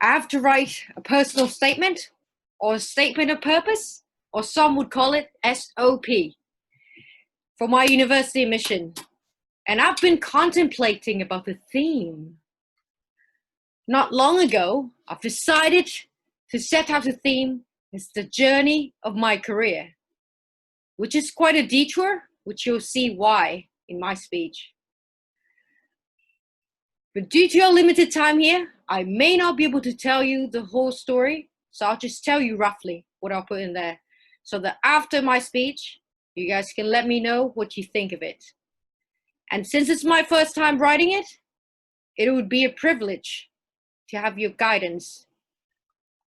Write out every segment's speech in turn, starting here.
I have to write a personal statement or a statement of purpose, or some would call it SOP, for my university mission. And I've been contemplating about the theme. Not long ago, I've decided to set out a theme as the journey of my career, which is quite a detour, which you'll see why in my speech. But due to our limited time here, I may not be able to tell you the whole story, so I'll just tell you roughly what I'll put in there, so that after my speech, you guys can let me know what you think of it. And since it's my first time writing it, it would be a privilege to have your guidance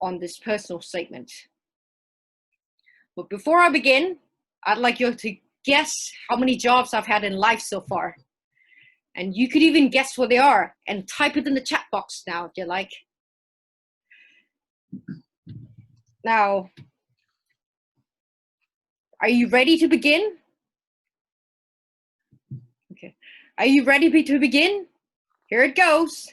on this personal statement. But before I begin, I'd like you to guess how many jobs I've had in life so far. And you could even guess what they are and type it in the chat box now if you like. Now, are you ready to begin? Okay. Are you ready to begin? Here it goes.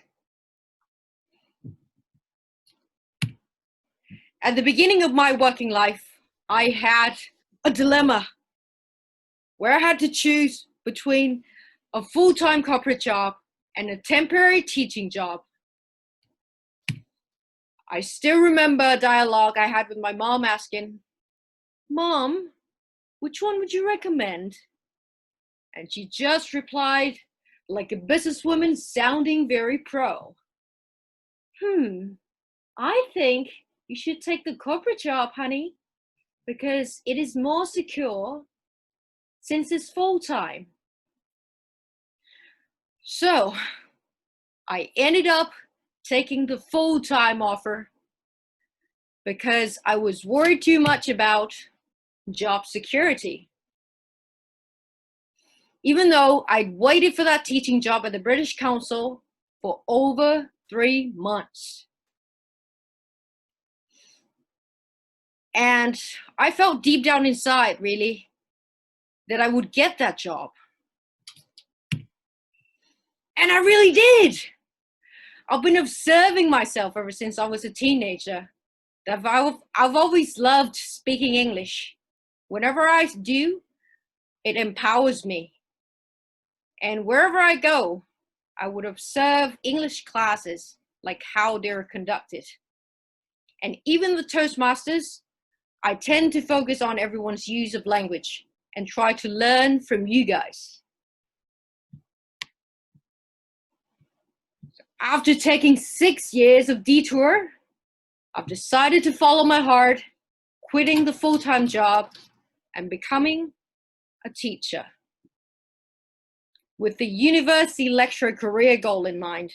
At the beginning of my working life, I had a dilemma where I had to choose between a full-time corporate job and a temporary teaching job. I still remember a dialogue I had with my mom asking, "Mom, which one would you recommend?" And she just replied, like a businesswoman sounding very pro, I think you should take the corporate job, honey, because it is more secure since it's full-time. So I ended up taking the full-time offer because I was worried too much about job security. Even though I'd waited for that teaching job at the British Council for over 3 months. And I felt deep down inside, really, that I would get that job. And I really did. I've been observing myself ever since I was a teenager. I've always loved speaking English. Whenever I do, it empowers me. And wherever I go, I would observe English classes, like how they're conducted. And even the Toastmasters, I tend to focus on everyone's use of language and try to learn from you guys. After taking 6 years of Detour, I've decided to follow my heart, quitting the full-time job and becoming a teacher with the university lecturer career goal in mind.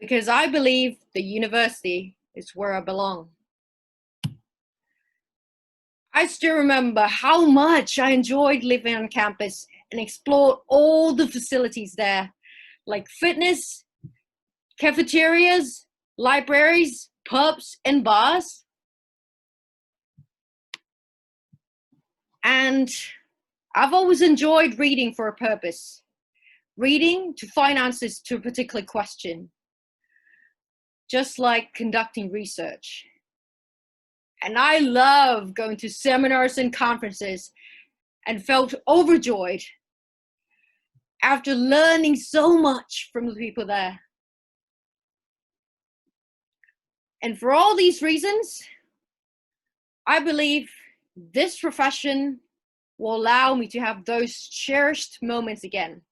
Because I believe the university is where I belong. I still remember how much I enjoyed living on campus and explored all the facilities there, like fitness, cafeterias, libraries, pubs, and bars. And I've always enjoyed reading for a purpose. Reading to find answers to a particular question, just like conducting research. And I love going to seminars and conferences and felt overjoyed after learning so much from the people there. And for all these reasons, I believe this profession will allow me to have those cherished moments again,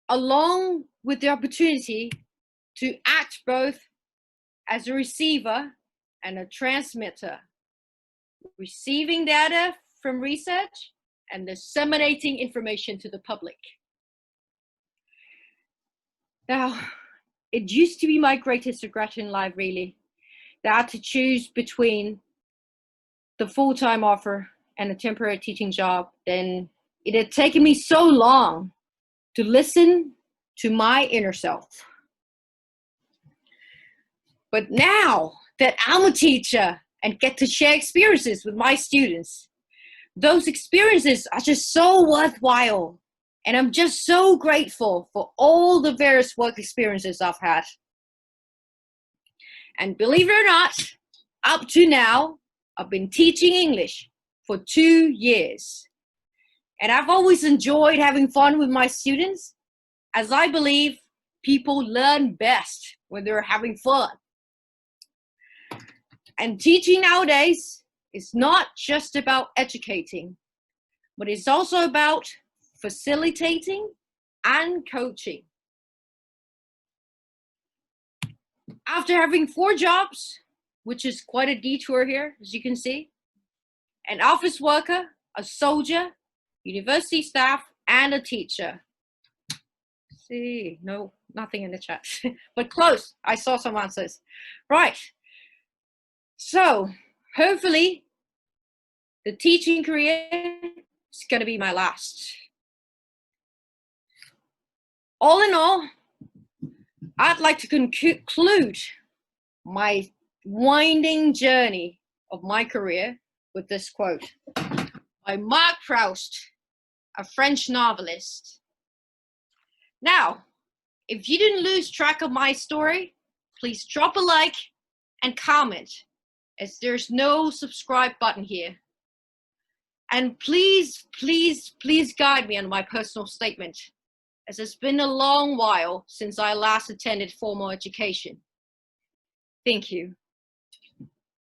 along with the opportunity to act both as a receiver and a transmitter, receiving data from research and disseminating information to the public. Now, it used to be my greatest regret in life, really, that I had to choose between the full-time offer and a temporary teaching job. Then it had taken me so long to listen to my inner self. But now that I'm a teacher and get to share experiences with my students, those experiences are just so worthwhile. And I'm just so grateful for all the various work experiences I've had. And believe it or not, up to now, I've been teaching English for 2 years. And I've always enjoyed having fun with my students, as I believe people learn best when they're having fun. And teaching nowadays is not just about educating, but it's also about facilitating and coaching. After having 4 jobs, which is quite a detour here, as you can see, an office worker, a soldier, university staff, and a teacher. See, no, nothing in the chat, but close. I saw some answers. Right. So hopefully the teaching career is going to be my last. All in all, I'd like to conclude my winding journey of my career with this quote by Marc Proust, a French novelist. Now, if you didn't lose track of my story, please drop a like and comment, as there's no subscribe button here. And please, please, please guide me on my personal statement, as it's been a long while since I last attended formal education. Thank you.